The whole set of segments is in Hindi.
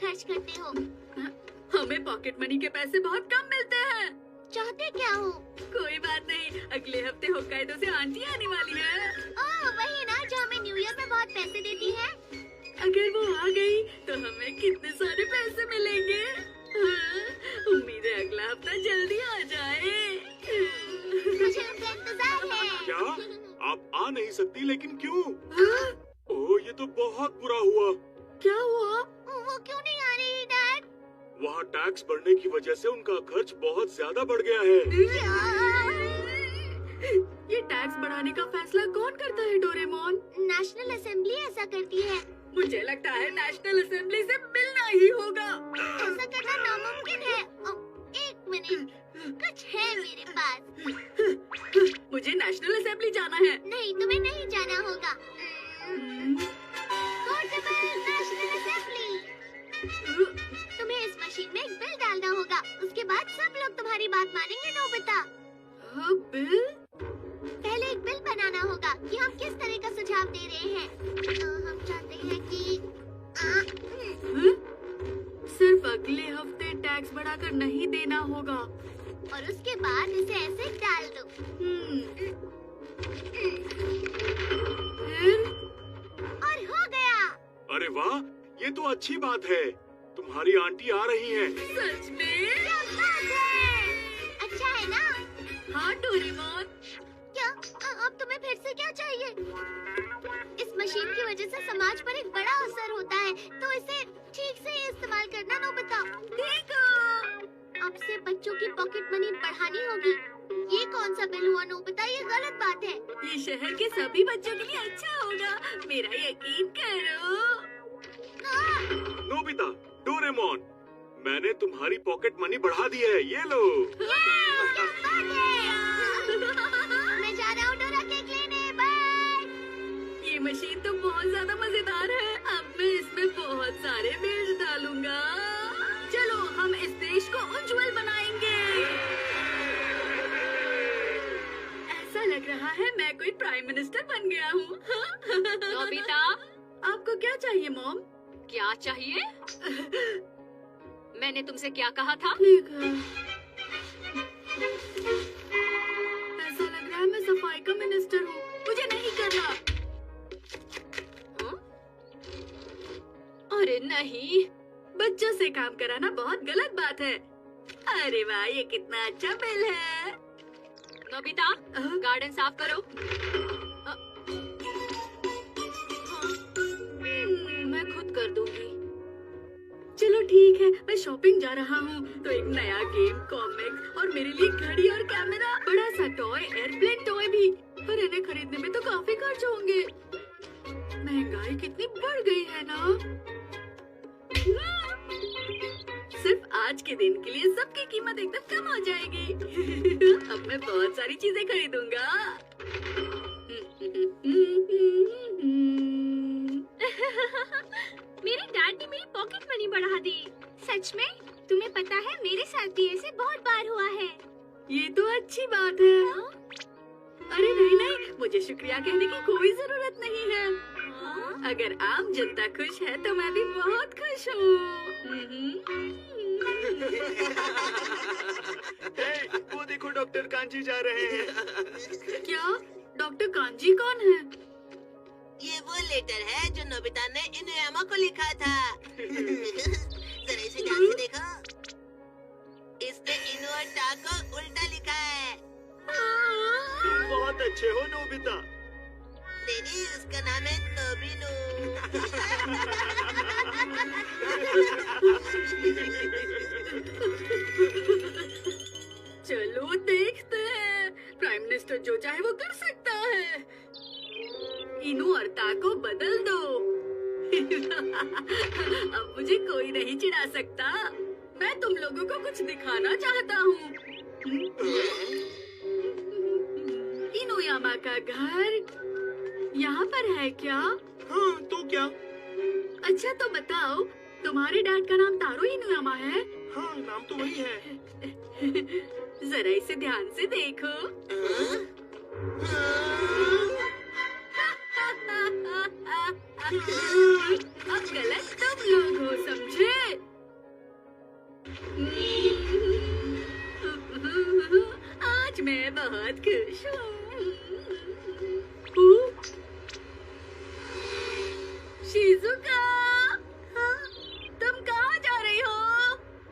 खर्च करते हो? हमें पॉकेट मनी के पैसे बहुत कम मिलते हैं। चाहते क्या हो? कोई बात नहीं, अगले हफ्ते होक्काइडो से आंटी आने वाली है। ओह, वही ना जो हमें न्यू ईयर में बहुत पैसे देती है। अगर वो आ गई तो हमें कितने सारे पैसे मिलेंगे। हाँ, उम्मीद है अगला हफ्ता जल्दी आ जाए। मुझे उनका इंतजार है। क्या? आप आ नहीं सकती, लेकिन क्यों? हाँ? ओह, ये तो बहुत बुरा हुआ। क्या हुआ? वो क्यों नहीं आ रही डैड? वहाँ टैक्स बढ़ने की वजह से उनका खर्च बहुत ज्यादा बढ़ गया है। ये टैक्स बढ़ाने का फैसला कौन करता है डोरेमोन? नेशनल असेंबली ऐसा करती है। मुझे लगता है नेशनल असेंबली से मिलना ही होगा। ऐसा करना नामुमकिन है। एक मिनट, कुछ है मेरे पास। मुझे नेशनल असेंबली जाना है। नहीं, तुम्हें नहीं जाना होगा। Portable national assembly. तुम्हें इस मशीन में एक बिल डालना होगा। उसके बाद सब लोग तुम्हारी बात मानेंगे नोबिता। बिल? पहले एक बिल बनाना होगा कि हम किस तरह का सुझाव दे रहे हैं। हम चाहते हैं कि सिर्फ अगले हफ्ते टैक्स बढ़ाकर नहीं देना होगा। और उसके बाद इसे ऐसे डाल दो। फिर? और हो गया। अरे वाह, ये तो अच्छी बात है। तुम्हारी आंटी आ रही हैं। सच में? क्या बात है! अच्छा है ना? हाँ डोरेमोन। क्या अब तुम्हें फिर से क्या चाहिए? इस मशीन की वजह से समाज पर एक बड़ा असर होता है, तो इसे ठीक से इस्तेमाल करना नोबिता। ठीक। अब से बच्चों की पॉकेट मनी बढ़ानी होगी। ये कौन सा बिल हुआ नोबिता? ये गलत बात है। ये शहर के सभी बच्चों के लिए अच्छा होगा, मेरा यकीन करो। नोबिता, डोरेमोन, मैंने तुम्हारी पॉकेट मनी बढ़ा दी है। ये लो। मैं जा रहा हूँ डोरा केक लेने। बाय। ये मशीन तो बहुत ज्यादा मजेदार है। अब मैं इसमें बहुत सारे बिल्स डालूंगा। चलो हम इस देश को उज्जवल बनाएंगे। ऐसा लग रहा है मैं कोई प्राइम मिनिस्टर बन गया हूँ। नोबिता, आपको क्या चाहिए मॉम? क्या चाहिए? मैंने तुमसे क्या कहा था? ठीक है। ऐसा लग रहा है मैं सफाई का मिनिस्टर हूँ। मुझे नहीं करना। अरे नहीं, बच्चों से काम कराना बहुत गलत बात है। अरे वाह, ये कितना अच्छा बिल है। नोबिता, गार्डन साफ करो। मैं खुद कर दूंगी। चलो ठीक है, मैं शॉपिंग जा रहा हूँ तो एक नया गेम, कॉमिक्स और मेरे लिए घड़ी और कैमरा, बड़ा सा टॉय, एयरप्लेन टॉय भी। पर इन्हें खरीदने में तो काफी खर्च होंगे। महंगाई कितनी बढ़ गई है ना। सिर्फ आज के दिन के लिए सबकी कीमत एकदम कम हो जाएगी। अब मैं बहुत सारी चीजें खरीदूंगा। मेरे डैड ने मेरी पॉकेट मनी बढ़ा दी। सच में? तुम्हें पता है मेरे साथ भी ऐसे बहुत बार हुआ है। ये तो अच्छी बात है। अरे नहीं नहीं, मुझे शुक्रिया कहने की कोई जरूरत नहीं है। अगर आम जनता खुश है तो मैं भी बहुत खुश हूँ। वो देखो, डॉक्टर कांजी जा रहे हैं। क्या? डॉक्टर कांजी कौन है? ये वो लेटर है जो नोबिता ने इनुयामा को लिखा था। जरा इसे ध्यान से देखो। इसने इनु और टा को उल्टा लिखा है। तुम बहुत अच्छे हो नोबिता। नहीं, उसका नाम है नोबिनो। चलो देखते हैं, प्राइम मिनिस्टर जो चाहे वो कर सकता है। इनु और ता को बदल दो। अब मुझे कोई नहीं चिढ़ा सकता। मैं तुम लोगों को कुछ दिखाना चाहता हूँ। इनुयामा का घर यहाँ पर है क्या? हाँ, तो क्या? अच्छा तो बताओ, तुम्हारे डैड का नाम तारो इनुयामा है? हाँ, नाम तो वही है। जरा इसे ध्यान से देखो। अब गलत तुम लोग हो, समझे? शिजुका, तुम कहाँ जा रही हो?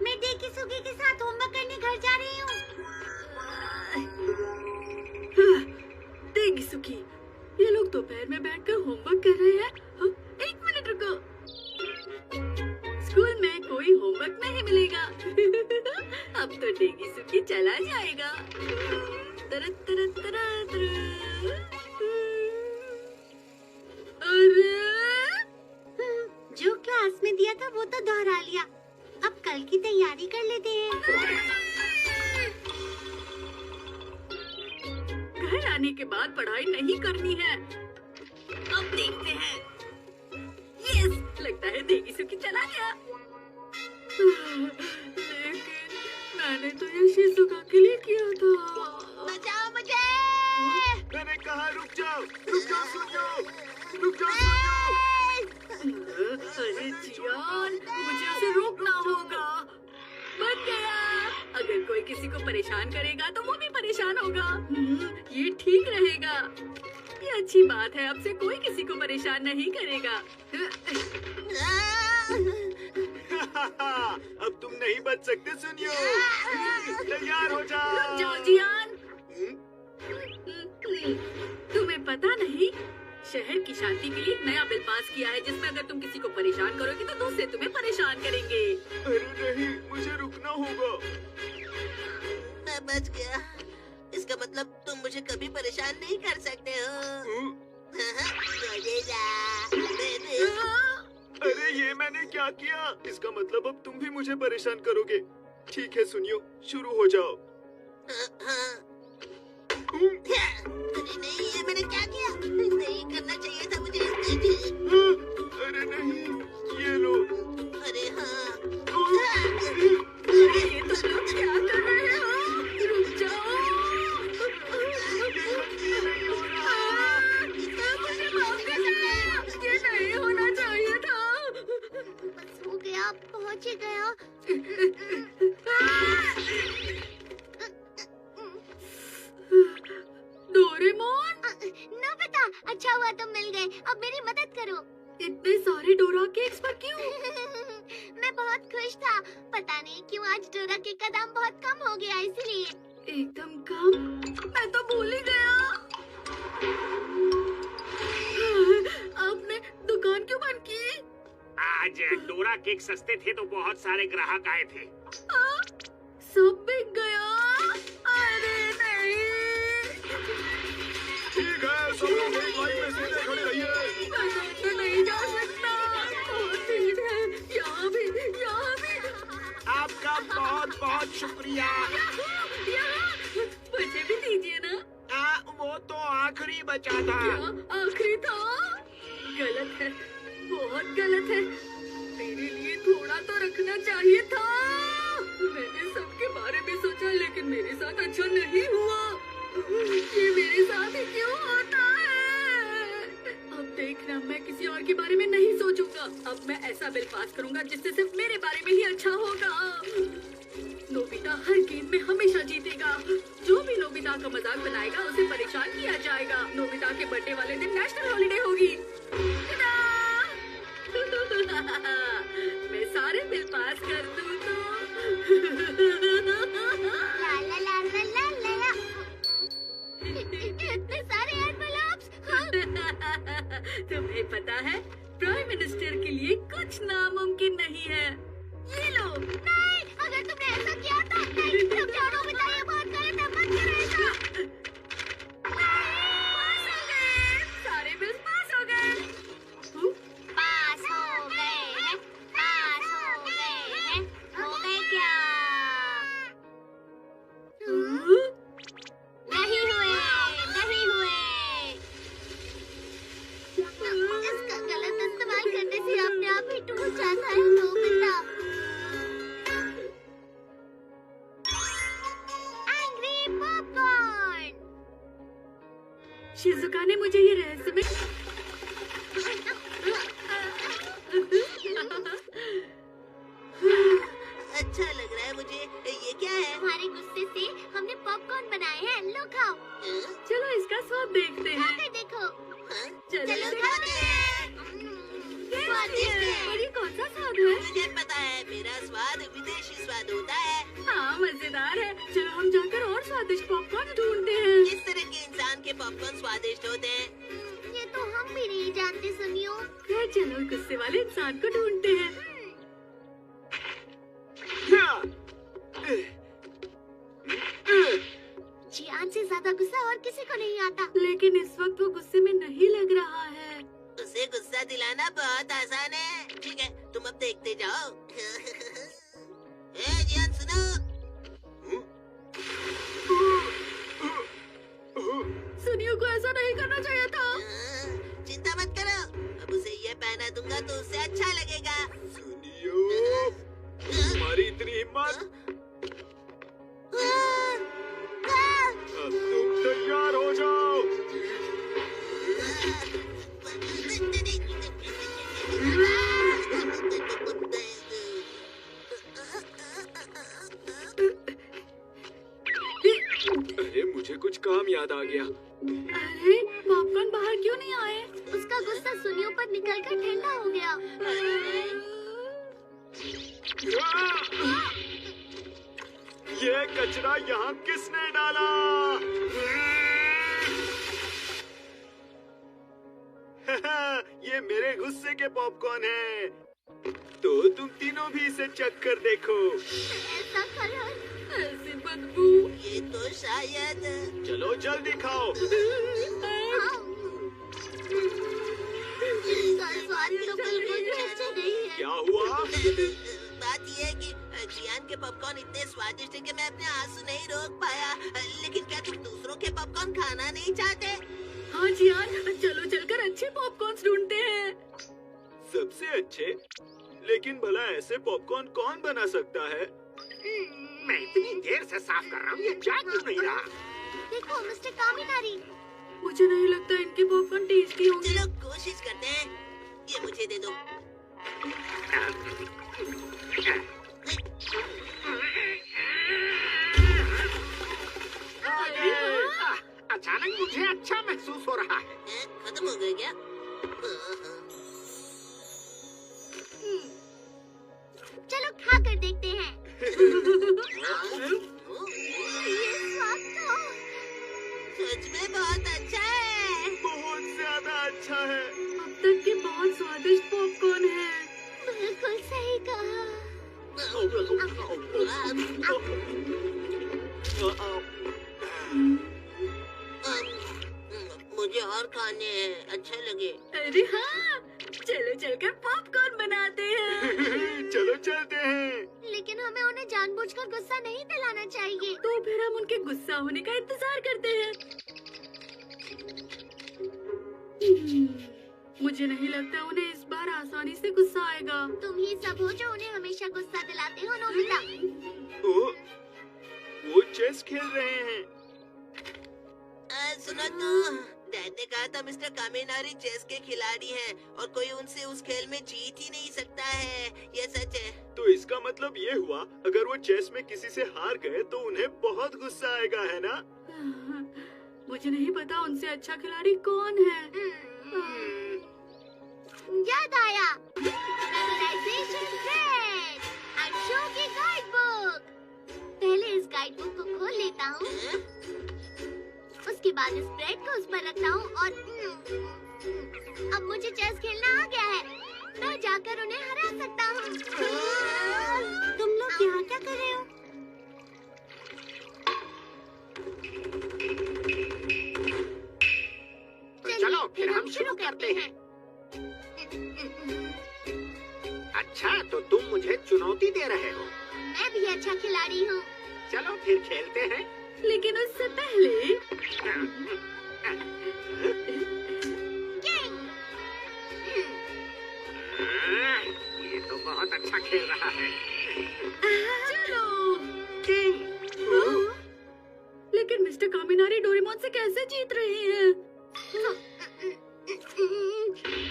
मैं डेकिसुगी के साथ होमवर्क करने घर जा रही हूँ। डेकिसुगी, ये लोग दोपहर में बैठकर होमवर्क कर रहे हैं। हाँ, एक मिनट रुको। स्कूल में कोई होमवर्क नहीं मिलेगा। अब तो डेकिसुगी चला जाएगा। तरह तरह तरह तरह। अरे जो क्लास में दिया था वो तो दोहरा लिया। अब कल की तैयारी कर लेते हैं। घर आने के बाद पढ़ाई नहीं करनी है। अब देखते हैं। यस, लगता है डेकिसुगी चला गया। लेकिन मैंने तो ये शिजुका के लिए किया था। बचाओ मुझे। मैंने कहा रुक जाओ सुनियो, रुक जाओ। अरे जियान, मुझे उसे रोकना होगा। बन गया। अगर कोई किसी को परेशान करेगा तो वो भी परेशान होगा। ये ठीक रहेगा। ये अच्छी बात है, अब से कोई किसी को परेशान नहीं करेगा। अब तुम नहीं बच सकते सुनियो। तैयार हो जाओ। जाओ जियान। तुम्हें पता नहीं, शहर की शांति के लिए एक नया बिल पास किया है जिसमें अगर तुम किसी को परेशान करोगे तो दूसरे तुम्हें परेशान करेंगे। अरे नहीं, मुझे रुकना होगा। मैं बच गया। इसका मतलब तुम मुझे कभी परेशान नहीं कर सकते हो। मुझे जा, बेबी। अरे ये मैंने क्या किया? इसका मतलब अब तुम भी मुझे परेशान करोगे। ठीक है सुनियो, शुरू हो जाओ। हाँ। अरे नहीं, ये मैंने क्या किया? नहीं करना चाहिए था मुझे। अरे नहीं, ये लो। अरे हाँ। ये तुम लोग क्या कर रहे हो? रुक जाओ। मुझे माफ कर दो। ये नहीं होना चाहिए था। बस हो गया, पहुँच ही गया। डोरेमोन, नोबिता, अच्छा हुआ तुम मिल गए। अब मेरी मदद करो। इतने सारे डोरा केक्स पर क्यों? मैं बहुत खुश था। पता नहीं क्यों आज डोरा केक का दाम बहुत कम हो गया, इसलिए। एकदम कम? मैं तो भूल ही गया। आपने दुकान क्यों बंद की? आज डोरा केक सस्ते थे तो बहुत सारे ग्राहक आए थे। सब बिक गया। अरे नहीं। ठीक है, सब लोग एक लाइन में सीधे खड़े रहिए। मैं तो नहीं जा सकता। बहुत भीड़ है। यहाँ भी। आपका बहुत बहुत शुक्रिया। यहाँ मुझे भी दीजिए ना। वो तो आखिरी बचा था। क्या आखिरी था? गलत है, बहुत गलत है। मेरे लिए थोड़ा तो रखना चाहिए था। मैंने सबके बारे में सोचा लेकिन मेरे साथ अच्छा नहीं हुआ। ये मेरे साथ ही क्यों होता है? अब देखना, मैं किसी और के बारे में नहीं सोचूंगा। अब मैं ऐसा बिल पास करूंगा जिससे सिर्फ मेरे बारे में ही अच्छा होगा। नोबिता हर गेम में हमेशा जीतेगा। जो भी नोबिता का मजाक बनाएगा उसे परेशान किया जाएगा। नोबिता के बर्थडे वाले दिन नेशनल हॉलिडे होगी। मैं सारे बिल पास कर दूं तो। ला ला ला ला ला ला ला। इतने सारे एनवेलप्स। तुम्हें पता है, प्राइम मिनिस्टर के लिए कुछ नामुमकिन नहीं है। ये लो। नहीं, अगर तुमने ऐसा किया तो नहीं, तुम जानो बेटा, ये बहुत गलत है, मत करो ऐसा। पास हो गए। सारे बिल पास हो गए। पास हो गए हैं, पास हो गए हैं। हो गए क्या? नहीं हुए, नहीं हुए। इसका गलत इस्तेमाल करने से अपने आप ही टूट जाता है नोबिता। Angry popcorn. शिजुका ने मुझे ये रहस्यमय अच्छा लग रहा है मुझे। ये क्या है? तुम्हारे गुस्से से हमने पॉपकॉर्न बनाए हैं, लो खाओ। चलो इसका स्वाद देखते हैं। खाकर देखो। चलो खाते हैं। स्वादिष्ट है। और ये कौन सा स्वाद है? मुझे पता है, मेरा स्वाद विदेशी स्वाद होता है। हाँ, मजेदार है। चलो हम जाकर और स्वादिष्ट पॉपकॉर्न ढूंढते हैं। किस तरह के इंसान के पॉपकॉर्न स्वादिष्ट होते हैं? ये तो हम भी नहीं जानते सुनियो। खैर चलो गुस्से वाले इंसान को ढूंढते हैं। जियान से ज्यादा गुस्सा और किसी को नहीं आता। लेकिन इस वक्त वो गुस्से में नहीं लग रहा है। उसे गुस्सा दिलाना बहुत आसान है। ठीक है, तुम अब देखते जाओ। ए जियान, सुनो। सुनियो को ऐसा नहीं करना चाहिए था। चिंता मत करो, अब उसे ये पहना दूंगा तो उसे अच्छा लगेगा। सुनियो, तुम्हारी इतनी हिम्मत। अब तुम तैयार हो जाओ। अरे मुझे कुछ काम याद आ गया। अरे पॉपकॉर्न बाहर क्यों नहीं आए? उसका गुस्सा सुनियो पर निकलकर ठंडा हो गया। ये कचरा यहाँ किसने डाला? ये मेरे गुस्से के पॉपकॉर्न हैं। तो तुम तीनों भी इसे चख कर देखो। ऐसा कलर, ऐसी बदबू। ये तो शायद चलो जल्दी खाओ। इसका स्वाद तो बिल्कुल अच्छा नहीं है। क्या हुआ? बात ये है कि जियान के पॉपकॉर्न इतने स्वादिष्ट है कि मैं अपने आंसू नहीं रोक पाया। लेकिन क्या तुम दूसरों के पॉपकॉर्न खाना नहीं चाहते? हाँ जियान, चलो चलकर अच्छे पॉपकॉर्न ढूंढते हैं। सबसे अच्छे? लेकिन भला ऐसे पॉपकॉर्न कौन बना सकता है? मैं इतनी देर से साफ कर रहा हूँ, ये जा क्यों नहीं रहा? देखो मिस्टर कामिनारी, मुझे नहीं लगता इनके पॉपकॉर्न टेस्टी होंगे। चलो कोशिश करते हैं। ये मुझे दे दो। अचानक मुझे अच्छा महसूस हो रहा है। खत्म हो गए क्या? चलो खा कर देखते हैं। ये स्वाद तो सच में बहुत अच्छा है। बहुत ज्यादा अच्छा है। अब तक के बहुत स्वादिष्ट पॉपकॉर्न है। बिल्कुल सही कहा। मुझे और खाने हैं, अच्छे लगे। अरे हाँ, चलो चलकर पॉपकॉर्न बनाते हैं। चलो चलते हैं। लेकिन हमें उन्हें जानबूझकर गुस्सा नहीं दिलाना चाहिए। तो फिर हम उनके गुस्सा होने का इंतजार करते हैं। मुझे नहीं लगता उन्हें इस बार आसानी से गुस्सा आएगा। तुम ही सब हो जो उन्हें हमेशा गुस्सा दिलाते हो नोबिता। ओ, वो चेस खेल रहे हैं। सुनो तो, डैड ने कहा था मिस्टर कामिनारी चेस के खिलाड़ी हैं और कोई उनसे उस खेल में जीत ही नहीं सकता है। ये सच है। तो इसका मतलब ये हुआ, अगर वो चेस में किसी से हार गए तो उन्हें बहुत गुस्सा आएगा, है ना? मुझे नहीं पता उनसे अच्छा खिलाड़ी कौन है। याद आया, मेमोराइजेशन थ्रेड एंड शो की गाइड बुक। पहले इस गाइड बुक को खोल लेता हूँ, उसके बाद इस स्प्रेड को उस पर रखता हूँ और अब मुझे चेस खेलना आ गया है। मैं जाकर उन्हें हरा सकता हूँ। तुम लोग यहाँ क्या कर रहे हो? चलो फिर हम शुरू करते हैं। अच्छा, तो तुम मुझे चुनौती दे रहे हो? मैं भी अच्छा खिलाड़ी हूँ। चलो फिर खेलते हैं। लेकिन उससे पहले किंग। ये तो बहुत अच्छा खेल रहा है। चलो। किंग। लेकिन मिस्टर कामिनारी डोरेमोन से कैसे जीत रही है?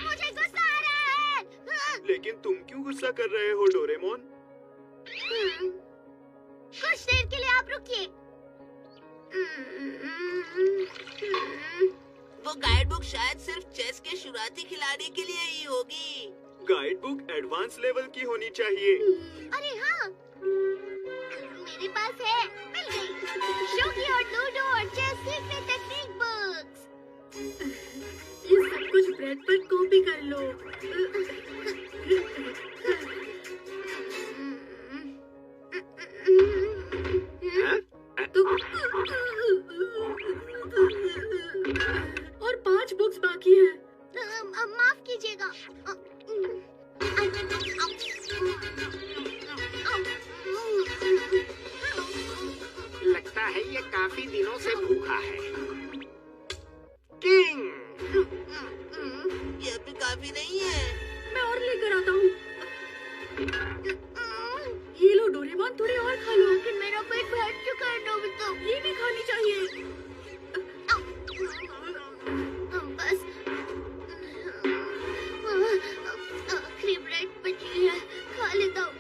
मुझे गुस्सा आ रहा है। लेकिन तुम क्यों गुस्सा कर रहे हो डोरेमोन? कुछ देर के लिए आप रुकिए। वो गाइड बुक शायद सिर्फ चेस के शुरुआती खिलाड़ी के लिए ही होगी। गाइड बुक एडवांस लेवल की होनी चाहिए। अरे हाँ, मेरे पास है, मिल गई। शोगी और लूडो और चेस सीखने टेक्निक बुक्स। ये सब कुछ ब्रेड पर कॉपी कर लो। और 5 बुक्स बाकी है। माफ कीजिएगा। लगता है ये काफी दिनों से भूखा है। किंग, ये भी काफी नहीं है। मैं और लेकर आता हूँ। ये लो डोरेमोन, थोड़े और खा लो। लेकिन मेरा पेट भर चुका है नोबिता। ये भी खानी चाहिए। बस आखिरी ब्रेड बची है, खा लेता हूँ।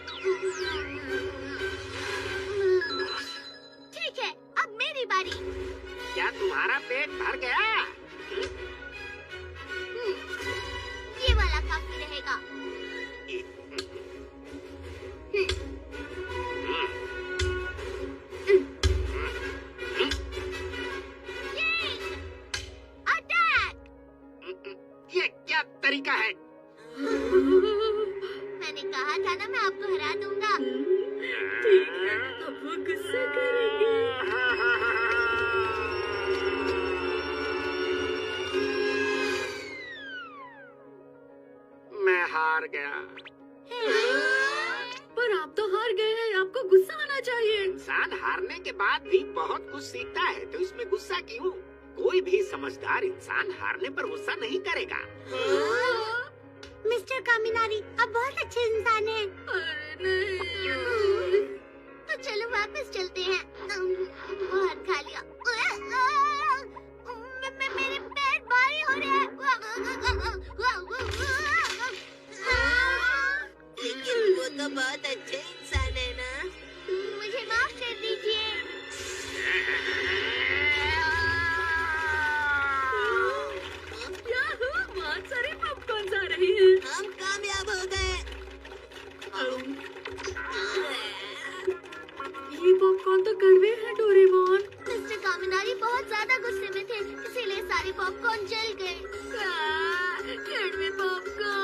ठीक है, अब मेरी बारी। क्या तुम्हारा पेट भर गया? ये वाला काफी रहेगा। ये क्या तरीका है? मैंने कहा था ना, मैं आपको हरा दूंगा। ठीक है, अब वो गुस्सा करेंगे। मैं हार गया। पर आप तो हार गए हैं, आपको गुस्सा आना चाहिए। इंसान हारने के बाद भी बहुत कुछ सीखता है, तो इसमें गुस्सा क्यों? कोई भी समझदार इंसान हारने पर गुस्सा नहीं करेगा। मिस्टर कामिनारी, आप बहुत अच्छे इंसान हैं। अरे नहीं। तो चलो वापस चलते हैं। बहुत खा लिया। मेरे पैर भारी हो रहे हैं। लेकिन वो तो बहुत अच्छे इंसान है ना। मुझे माफ कर दीजिए। याहू, बहुत सारे पॉपकॉर्न आ रहे हैं। हम कामयाब हो गए। ये पॉपकॉर्न तो कड़वे हैं डोरेमोन। मिस्टर कामिनारी बहुत ज्यादा गुस्से में थे, इसीलिए सारे पॉपकॉर्न जल गए। कड़वे पॉपकॉर्न।